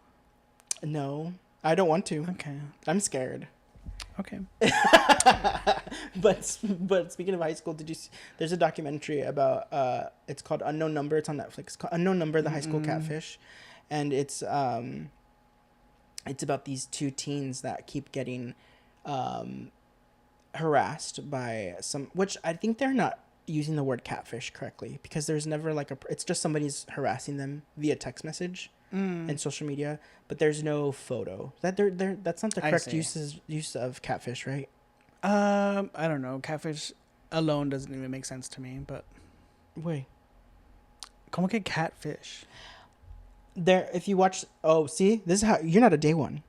Speaker 1: No, I don't want to.
Speaker 2: Okay.
Speaker 1: I'm scared.
Speaker 2: Okay.
Speaker 1: But speaking of high school, there's a documentary about it's called Unknown Number. It's on Netflix. It's called Unknown Number: The High School Catfish, and it's about these two teens that keep getting harassed by which I think they're not using the word catfish correctly, because there's never like it's just somebody's harassing them via text message. and social media, but there's no photo. That's not the correct use of catfish, right?
Speaker 2: I don't know. Catfish alone doesn't even make sense to me, but
Speaker 1: wait,
Speaker 2: como que catfish?
Speaker 1: There, if you watch, see, this is how you're not a day one,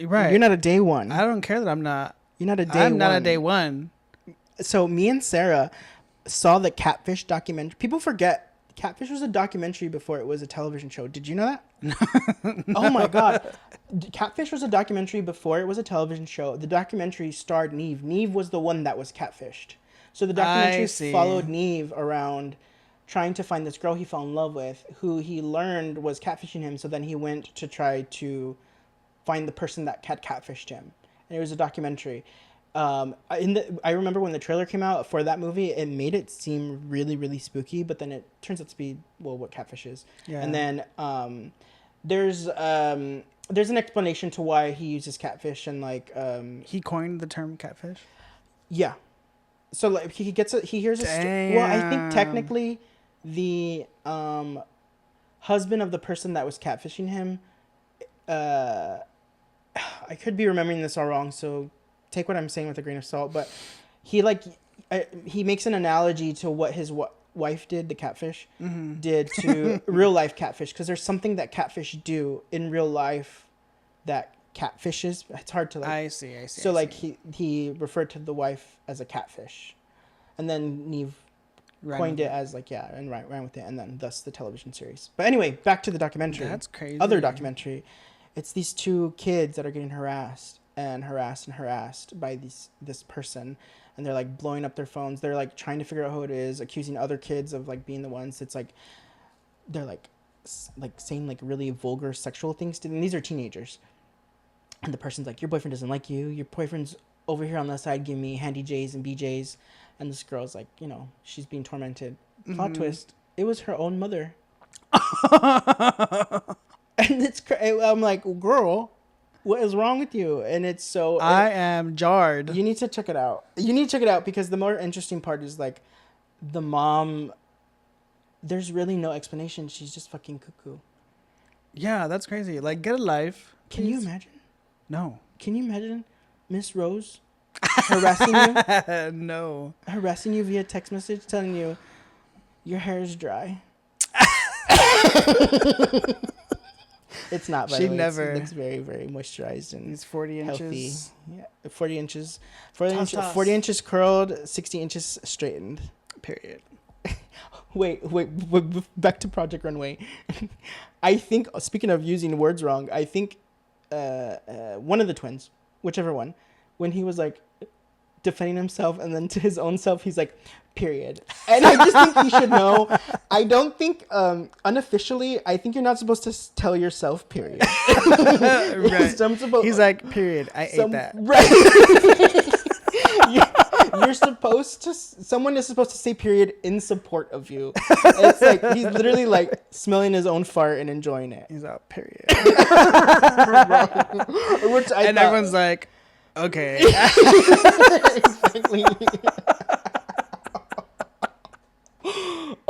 Speaker 2: right?
Speaker 1: You're not a day one.
Speaker 2: I don't care that I'm not.
Speaker 1: You're not a day one.
Speaker 2: I'm not a day one.
Speaker 1: So me and Sarah saw the Catfish documentary. People forget Catfish was a documentary before it was a television show. Did you know that? No. Oh my God. Catfish was a documentary before it was a television show. The documentary starred Neve. Neve was the one that was catfished. So the documentary followed Neve around trying to find this girl he fell in love with, who he learned was catfishing him. So then he went to try to find the person that had catfished him. And it was a documentary. I remember when the trailer came out for that movie, it made it seem really, really spooky, but then it turns out to be, what catfish is. Yeah. And then there's an explanation to why he uses catfish, and
Speaker 2: he coined the term catfish.
Speaker 1: Yeah. So like he hears well, I think technically the husband of the person that was catfishing him, I could be remembering this all wrong, so take what I'm saying with a grain of salt, but he makes an analogy to what his wife did, the catfish, did to real life catfish, because there's something that catfish do in real life that catfishes. It's hard to
Speaker 2: I see.
Speaker 1: So he referred to the wife as a catfish, and then Neve coined it as and ran with it, and then thus the television series. But anyway, back to the documentary.
Speaker 2: That's crazy.
Speaker 1: Other documentary. It's these two kids that are getting harassed by this person, and they're like blowing up their phones. They're like trying to figure out who it is, accusing other kids of like being the ones. It's like they're like saying like really vulgar sexual things to them. These are teenagers, and the person's like, your boyfriend doesn't like you, your boyfriend's over here on the side giving me handy J's and BJ's, and this girl's like, she's being tormented. Plot twist, it was her own mother. And I'm like, girl, what is wrong with you? And it's so...
Speaker 2: I am jarred.
Speaker 1: You need to check it out. Because the more interesting part is like the mom... There's really no explanation. She's just fucking cuckoo.
Speaker 2: Yeah, that's crazy. Like, get a life.
Speaker 1: Can you imagine?
Speaker 2: No.
Speaker 1: Can you imagine Miss Rose harassing you?
Speaker 2: No.
Speaker 1: Harassing you via text message, telling you your hair is dry. It's not, by the way. It looks very, very moisturized and
Speaker 2: it's 40
Speaker 1: healthy.
Speaker 2: Inches.
Speaker 1: Yeah, 40 inches. 40 inches curled, 60 inches straightened.
Speaker 2: Period.
Speaker 1: Wait, back to Project Runway. I think, speaking of using words wrong, I think one of the twins, whichever one, when he was like defending himself, and then to his own self, he's like, period. And I just think he should know. I don't think, unofficially, I think you're not supposed to tell yourself period.
Speaker 2: Right. He's like, period. I ate that.
Speaker 1: Right. You're supposed to, someone is supposed to say period in support of you. It's like, he's literally like smelling his own fart and enjoying it.
Speaker 2: He's out, period.
Speaker 1: And
Speaker 2: everyone's like, okay.
Speaker 1: Exactly.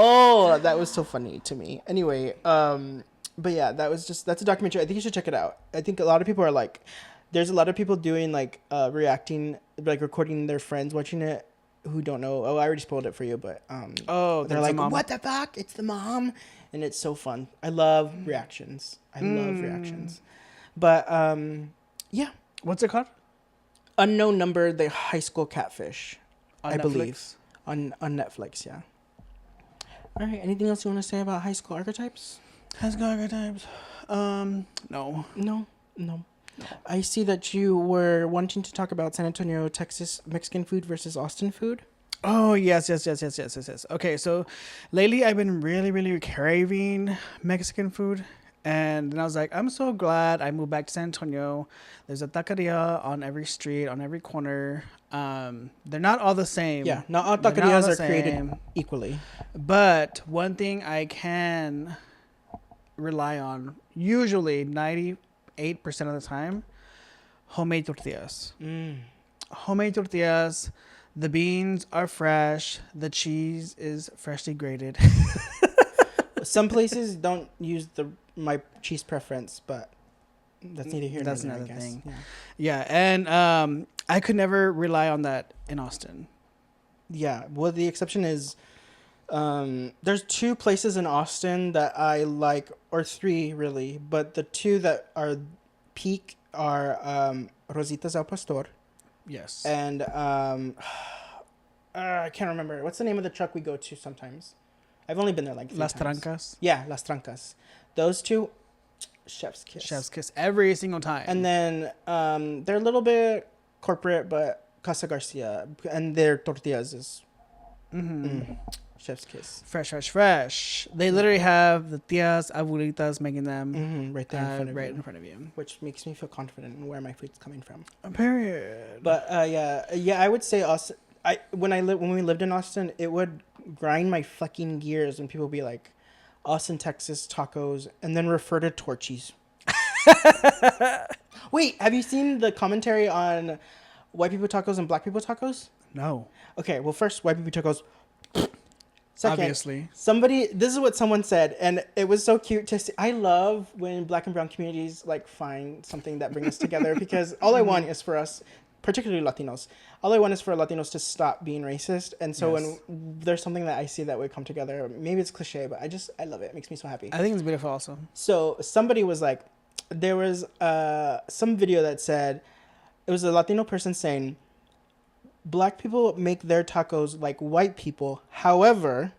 Speaker 1: Oh, that was so funny to me. Anyway, but yeah, that's a documentary. I think you should check it out. I think a lot of people are like, there's a lot of people doing like reacting, like recording their friends watching it who don't know. Oh, I already spoiled it for you, but they're like, what the fuck? It's the mom, and it's so fun. I love reactions. But yeah.
Speaker 2: What's it called?
Speaker 1: Unknown Number, the high school catfish,
Speaker 2: on
Speaker 1: I
Speaker 2: Netflix?
Speaker 1: believe. On Netflix, yeah. All right, anything else you want to say about high school archetypes?
Speaker 2: High school archetypes? No.
Speaker 1: I see that you were wanting to talk about San Antonio, Texas Mexican food versus Austin food.
Speaker 2: Oh, yes. Okay, so lately I've been really, really craving Mexican food. And then I was like, I'm so glad I moved back to San Antonio. There's a taqueria on every street, on every corner. They're not all the same.
Speaker 1: Yeah, not all taquerias are created equally.
Speaker 2: But one thing I can rely on, usually 98% of the time, homemade tortillas. Homemade tortillas. The beans are fresh. The cheese is freshly grated.
Speaker 1: Some places don't use the my cheese preference, but that's neither here nor there,
Speaker 2: another
Speaker 1: I guess.
Speaker 2: thing.
Speaker 1: Yeah.
Speaker 2: And I could never rely on that in Austin.
Speaker 1: Yeah, well, the exception is there's 2 places in Austin that I like, or 3 really, but the 2 that are peak are Rositas al Pastor.
Speaker 2: Yes.
Speaker 1: And I can't remember. What's the name of the truck we go to sometimes? I've only been there like 3
Speaker 2: Las
Speaker 1: times.
Speaker 2: Trancas.
Speaker 1: Yeah, Las Trancas. Those 2, chef's kiss.
Speaker 2: Chef's kiss every single time.
Speaker 1: And then they're a little bit corporate, but Casa Garcia and their tortillas is chef's kiss.
Speaker 2: Fresh. They literally have the tias, abuelitas making them
Speaker 1: right there
Speaker 2: in front of you.
Speaker 1: Which makes me feel confident in where my food's coming from.
Speaker 2: Period.
Speaker 1: But I would say Austin. When we lived in Austin, it would grind my fucking gears when people would be like, Austin, Texas tacos, and then refer to Torchies. Wait, have you seen the commentary on white people tacos and black people tacos?
Speaker 2: No.
Speaker 1: Okay, well, first, white people tacos. Second,
Speaker 2: obviously.
Speaker 1: This is what someone said, and it was so cute to see. I love when black and brown communities like find something that brings us together, because all I want is for us, particularly Latinos, all I want is for Latinos to stop being racist. And so when there's something that I see that would come together, maybe it's cliche, but I love it. It makes me so happy.
Speaker 2: I think it's beautiful also.
Speaker 1: So somebody was like, there was some video that said, it was a Latino person saying, black people make their tacos like white people. However,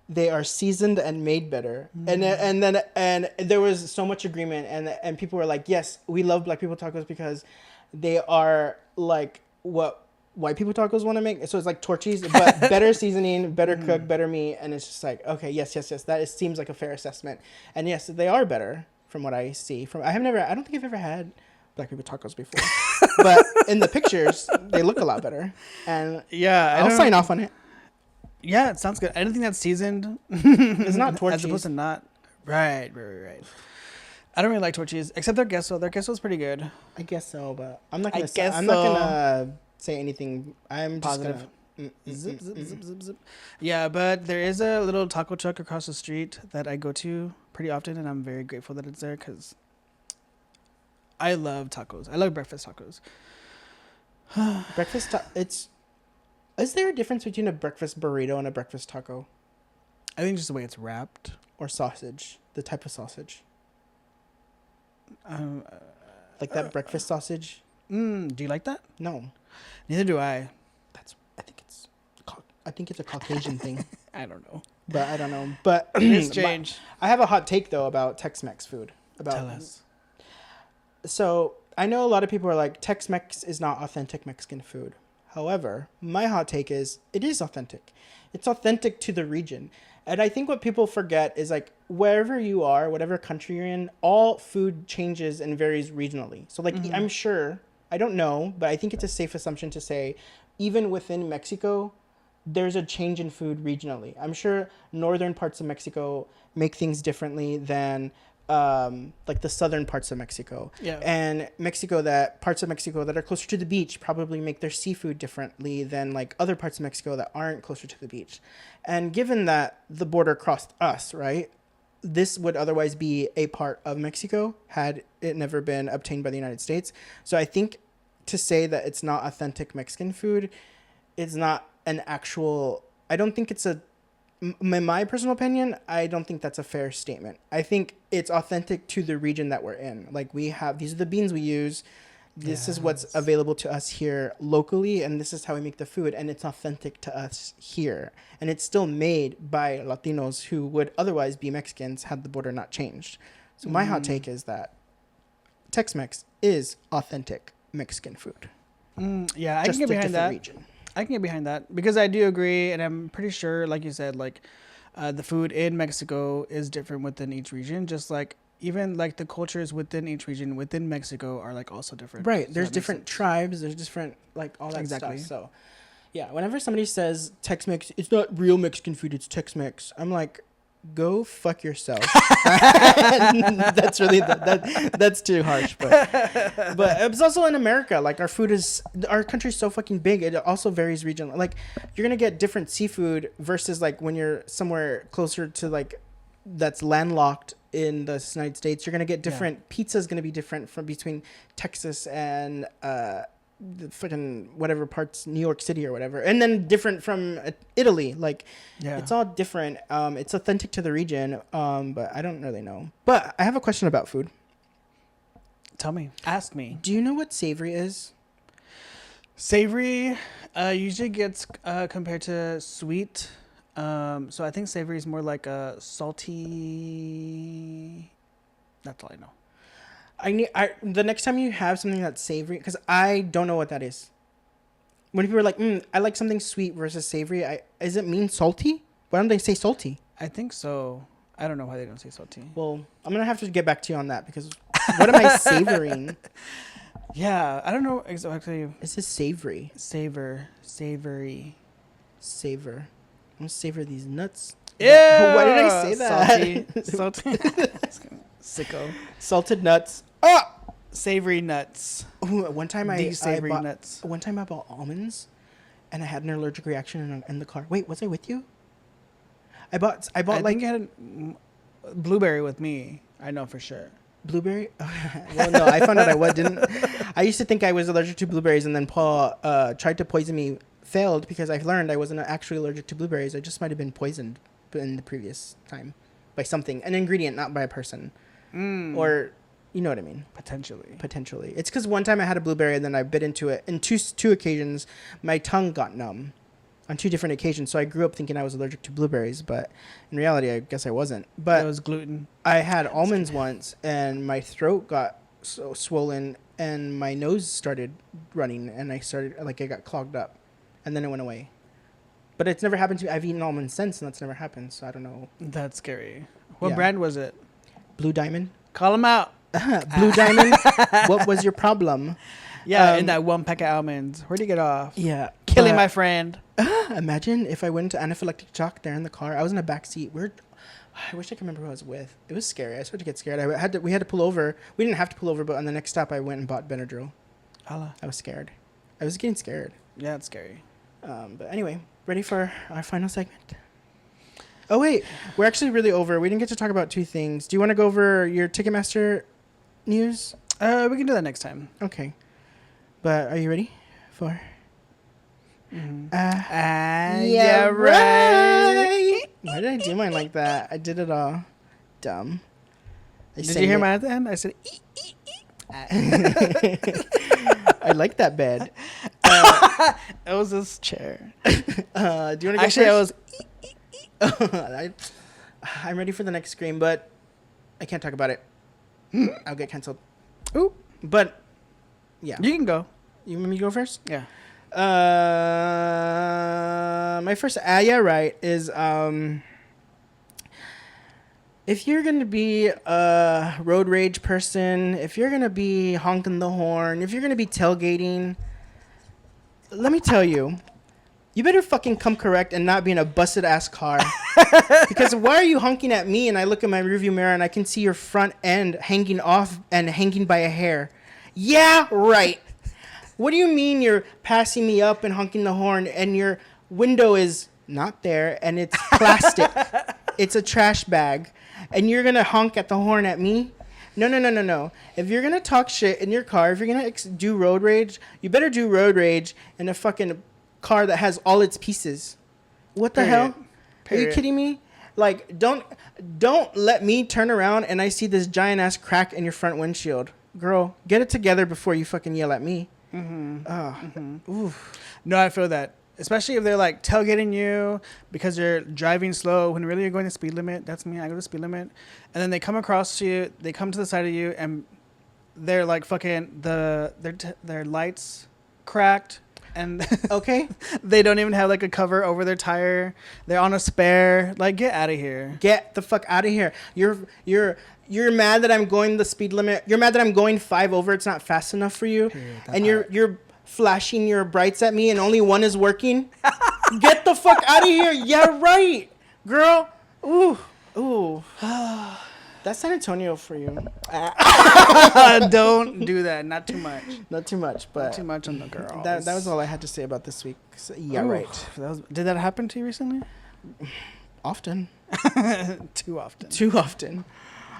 Speaker 1: they are seasoned and made better. And there was so much agreement, and people were like, yes, we love black people tacos because they are like what white people tacos want to make. So it's like Torchies, but better seasoning, better cook, better meat. And it's just like, okay, yes. That seems like a fair assessment. And yes, they are better from what I see. I don't think I've ever had black people tacos before, but in the pictures, they look a lot better. And I'll sign off on it.
Speaker 2: Yeah, it sounds good. Anything that's seasoned,
Speaker 1: it's not Torchies.
Speaker 2: As opposed to not. Right. I don't really like Torchies, except their queso. Their queso is pretty good.
Speaker 1: I guess so, but I'm not gonna say anything. I'm
Speaker 2: positive.
Speaker 1: Just gonna
Speaker 2: Zip. Yeah, but there is a little taco truck across the street that I go to pretty often, and I'm very grateful that it's there because I love tacos. I love breakfast tacos.
Speaker 1: Is there a difference between a breakfast burrito and a breakfast taco?
Speaker 2: I think just the way it's wrapped.
Speaker 1: Or sausage. The type of sausage. Like that breakfast sausage?
Speaker 2: Do you like that?
Speaker 1: No.
Speaker 2: Neither do I.
Speaker 1: I think it's a Caucasian thing.
Speaker 2: I don't know.
Speaker 1: But I don't know. But
Speaker 2: it's strange.
Speaker 1: I have a hot take though about Tex-Mex food.
Speaker 2: Tell us.
Speaker 1: So I know a lot of people are like, Tex-Mex is not authentic Mexican food. However, my hot take is it is authentic. It's authentic to the region. And I think what people forget is like wherever you are, whatever country you're in, all food changes and varies regionally. So like I'm sure, I don't know, but I think it's a safe assumption to say even within Mexico, there's a change in food regionally. I'm sure northern parts of Mexico make things differently than like the southern parts of Mexico.
Speaker 2: Yeah.
Speaker 1: And parts of Mexico that are closer to the beach probably make their seafood differently than like other parts of Mexico that aren't closer to the beach. And given that the border crossed us, right? This would otherwise be a part of Mexico had it never been obtained by the United States. So I think to say that it's not authentic Mexican food is not an actual, I don't think it's in my personal opinion, I don't think that's a fair statement. I think it's authentic to the region that we're in. Like these are the beans we use. This is what's available to us here locally, and this is how we make the food, and it's authentic to us here. And it's still made by Latinos who would otherwise be Mexicans had the border not changed. So my hot take is that Tex-Mex is authentic Mexican food.
Speaker 2: Yeah, I can get behind that. Region. I can get behind that because I do agree, and I'm pretty sure, like you said, like the food in Mexico is different within each region, just like even like the cultures within each region within Mexico are like also different.
Speaker 1: Right. So there's different tribes. There's different like all that stuff. So yeah, whenever somebody says Tex-Mex, it's not real Mexican food, it's Tex-Mex. I'm like, go fuck yourself. That's really that's too harsh, but it's also in America. Like our country's so fucking big. It also varies regionally. Like you're gonna get different seafood versus like when you're somewhere closer to like that's landlocked in the United States, you're gonna get different. Pizza's gonna be different from between Texas and the fucking whatever parts, New York City or whatever, and then different from Italy. Like, it's all different. It's authentic to the region. But I don't really know. But I have a question about food.
Speaker 2: Tell me. Ask me.
Speaker 1: Do you know what savory is?
Speaker 2: Savory usually gets compared to sweet. So I think savory is more like a salty. That's all I know.
Speaker 1: The next time you have something that's savory, because I don't know what that is. When people are like, I like something sweet versus savory, does it mean salty? Why don't they say salty?
Speaker 2: I think so. I don't know why they don't say salty.
Speaker 1: Well, I'm gonna have to get back to you on that, because what am I savoring?
Speaker 2: Yeah, I don't know exactly.
Speaker 1: This is savory.
Speaker 2: Savory.
Speaker 1: Savor. I'm gonna savor these nuts.
Speaker 2: Yeah.
Speaker 1: Why did I say that?
Speaker 2: Salty. Sicko.
Speaker 1: Salted nuts. Oh!
Speaker 2: Savory nuts.
Speaker 1: Ooh, one time I bought
Speaker 2: nuts.
Speaker 1: One time I bought almonds, and I had an allergic reaction in the car. Wait, was I with you? I bought
Speaker 2: I
Speaker 1: like
Speaker 2: think you had a blueberry with me. I know for sure.
Speaker 1: Blueberry? Well, no, I found out I used to think I was allergic to blueberries, and then Paul tried to poison me. Failed because I learned I wasn't actually allergic to blueberries. I just might have been poisoned in the previous time by something, an ingredient, not by a person. Or, you know what I mean? Potentially. It's because one time I had a blueberry and then I bit into it. In two occasions, my tongue got numb on 2 different occasions. So I grew up thinking I was allergic to blueberries, but in reality, I guess I wasn't. But
Speaker 2: it was gluten.
Speaker 1: I had almonds once, and my throat got so swollen, and my nose started running, and I got clogged up, and then it went away. But it's never happened to me. I've eaten almonds since, and that's never happened. So I don't know.
Speaker 2: That's scary. What brand was it?
Speaker 1: Blue Diamond.
Speaker 2: Call them out.
Speaker 1: Blue Diamond. What was your problem?
Speaker 2: Yeah, in that 1 pack of almonds. Where'd you get off?
Speaker 1: Yeah.
Speaker 2: Killing my friend.
Speaker 1: Imagine if I went to anaphylactic shock there in the car. I was in the back seat. I wish I could remember who I was with. It was scary. I started to get scared. We had to pull over. We didn't have to pull over, but on the next stop, I went and bought Benadryl.
Speaker 2: Holla.
Speaker 1: I was scared. I was getting scared.
Speaker 2: Yeah, it's scary.
Speaker 1: But anyway, ready for our final segment? Oh, wait. We're actually really over. We didn't get to talk about 2 things. Do you want to go over your Ticketmaster news?
Speaker 2: We can do that next time.
Speaker 1: Okay. But are you ready for...
Speaker 2: Yeah, right.
Speaker 1: Why did I do mine like that? I did it all dumb.
Speaker 2: Did you hear mine at the end? I said,
Speaker 1: I like that bed.
Speaker 2: It was this chair.
Speaker 1: Do you want to go
Speaker 2: Actually,
Speaker 1: first? I'm ready for the next scream, but I can't talk about it. I'll get canceled.
Speaker 2: Ooh.
Speaker 1: But, yeah.
Speaker 2: You can go.
Speaker 1: You want me to go first?
Speaker 2: Yeah.
Speaker 1: My first right is if you're gonna be a road rage person, if you're gonna be honking the horn, if you're gonna be tailgating, let me tell you, you better fucking come correct and not be in a busted ass car. Because why are you honking at me and I look in my rearview mirror and I can see your front end hanging off and hanging by a hair? Yeah, right. What do you mean you're passing me up and honking the horn and your window is not there and it's plastic? It's a trash bag. And you're going to honk at the horn at me? No. If you're going to talk shit in your car, if you're going to do road rage, you better do road rage in a fucking car that has all its pieces. What the hell? Are you kidding me? Like, don't let me turn around and I see this giant ass crack in your front windshield. Girl, get it together before you fucking yell at me. Oof.
Speaker 2: No, I feel that. Especially if they're like tailgating you because they're driving slow when really you're going the speed limit. That's me. I go to speed limit. And then they come across to you. They come to the side of you and they're like fucking their lights cracked. And
Speaker 1: okay,
Speaker 2: they don't even have like a cover over their tire. They're on a spare. Like, get out of here.
Speaker 1: Get the fuck out of here. You're mad that I'm going the speed limit. You're mad that I'm going 5 over. It's not fast enough for you. And you're flashing your brights at me and only one is working. Get the fuck out of here. Yeah, right, girl. Ooh. That's San Antonio for you.
Speaker 2: Don't do that. Not too much.
Speaker 1: Not too much, but
Speaker 2: not too much on the girls.
Speaker 1: That was all I had to say about this week. So, yeah, right.
Speaker 2: Did that happen to you recently?
Speaker 1: Often.
Speaker 2: Too often.
Speaker 1: Too often.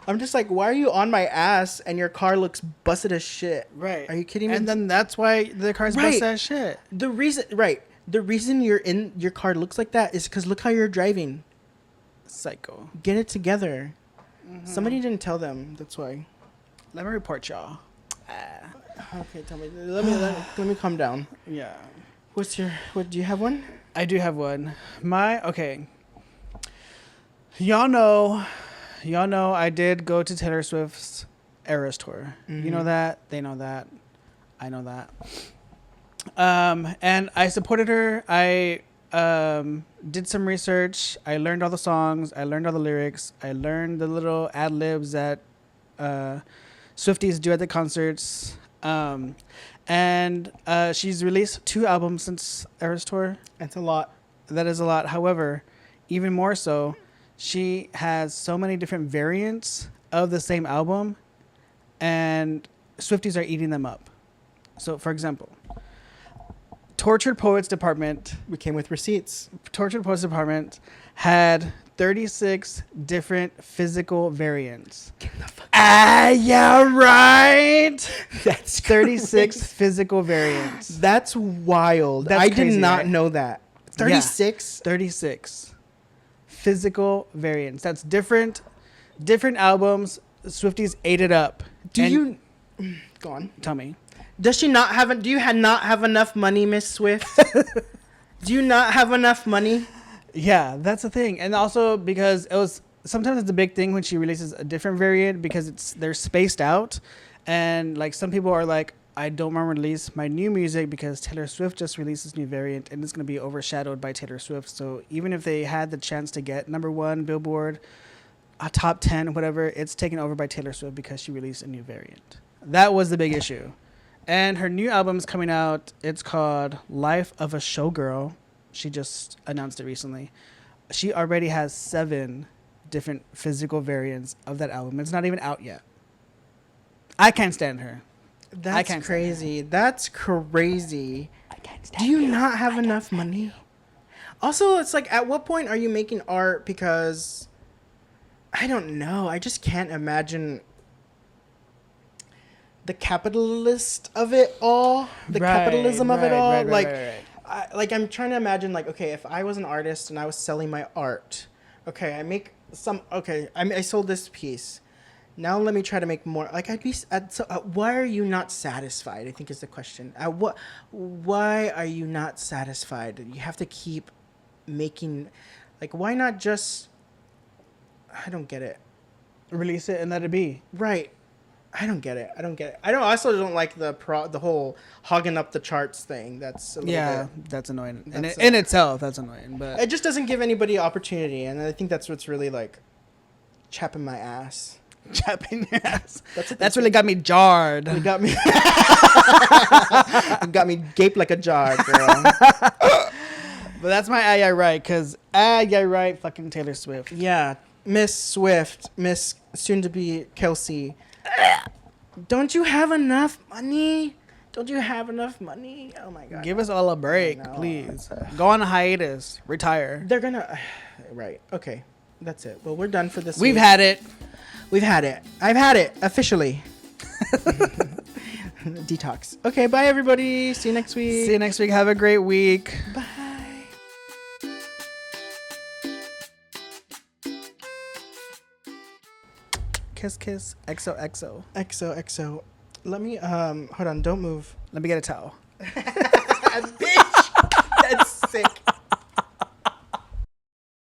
Speaker 1: I'm just like, why are you on my ass and your car looks busted as shit?
Speaker 2: Right.
Speaker 1: Are you kidding me?
Speaker 2: And then that's why the car's
Speaker 1: Right.
Speaker 2: busted as shit.
Speaker 1: The reason your car looks like that is because look how you're driving.
Speaker 2: Psycho.
Speaker 1: Get it together. Mm-hmm. Somebody didn't tell them. That's why.
Speaker 2: Let me report y'all.
Speaker 1: Okay, tell me. Let me calm down.
Speaker 2: Yeah.
Speaker 1: What do you have one?
Speaker 2: I do have one. Okay. Y'all know I did go to Taylor Swift's Eras tour. Mm-hmm. You know that. They know that. I know that. And I supported her. I did some research. I learned all the songs. I learned all the lyrics. I learned the little ad libs that Swifties do at the concerts. And she's released 2 albums since Eras tour.
Speaker 1: That's a lot.
Speaker 2: That is a lot. However, even more so, she has so many different variants of the same album, and Swifties are eating them up. So, for example, Tortured Poets Department.
Speaker 1: We came with receipts.
Speaker 2: Tortured Poets Department had 36 different physical variants. Yeah, right. That's 36 physical variants.
Speaker 1: That's wild. I did not know that. 36?
Speaker 2: Yeah, 36 physical variants. That's different albums. Swifties ate it up.
Speaker 1: Go on.
Speaker 2: Tell me.
Speaker 1: Does she not have do you not have enough money, Miss Swift? Do you not have enough money?
Speaker 2: Yeah, that's the thing. And also because sometimes it's a big thing when she releases a different variant because they're spaced out, and like some people are like, I don't want to release my new music because Taylor Swift just released this new variant and it's going to be overshadowed by Taylor Swift. So even if they had the chance to get #1 Billboard, a top 10, whatever, it's taken over by Taylor Swift because she released a new variant. That was the big issue. And her new album's coming out. It's called Life of a Showgirl. She just announced it recently. She already has 7 different physical variants of that album. It's not even out yet. I can't stand her.
Speaker 1: That's crazy. That's crazy. Do you not have enough money? Also, it's like, at what point are you making art? Because I don't know. I just can't imagine the capitalist of it all. Capitalism of it all. I'm trying to imagine, like, okay, if I was an artist and I was selling my art, okay, I sold this piece. Now let me try to make more. Like, why are you not satisfied? I think is the question. Why are you not satisfied? You have to keep making, like, why not just? I don't get it.
Speaker 2: Release it and let it be.
Speaker 1: Right. I don't get it. I also don't like the whole hogging up the charts thing. That's a little bit,
Speaker 2: that's annoying. In itself, that's annoying. But
Speaker 1: it just doesn't give anybody opportunity, and I think that's what's really like chapping my ass.
Speaker 2: Chapping your ass. That's really got me jarred.
Speaker 1: It got me. It got me gaped like a jar, girl.
Speaker 2: But that's my right, because right, fucking Taylor Swift.
Speaker 1: Yeah, Miss Swift, Miss soon to be Kelsey. Don't you have enough money? Oh my God.
Speaker 2: Give us all a break, please. Go on a hiatus. Retire.
Speaker 1: They're gonna. Right. Okay. That's it. Well, we're done for this week.
Speaker 2: We've had it.
Speaker 1: I've had it officially. Detox. Okay, bye everybody. See you next week.
Speaker 2: Have a great week.
Speaker 1: Bye.
Speaker 2: Kiss, kiss. XOXO.
Speaker 1: XOXO. Let me hold on, don't move.
Speaker 2: Let me get a towel.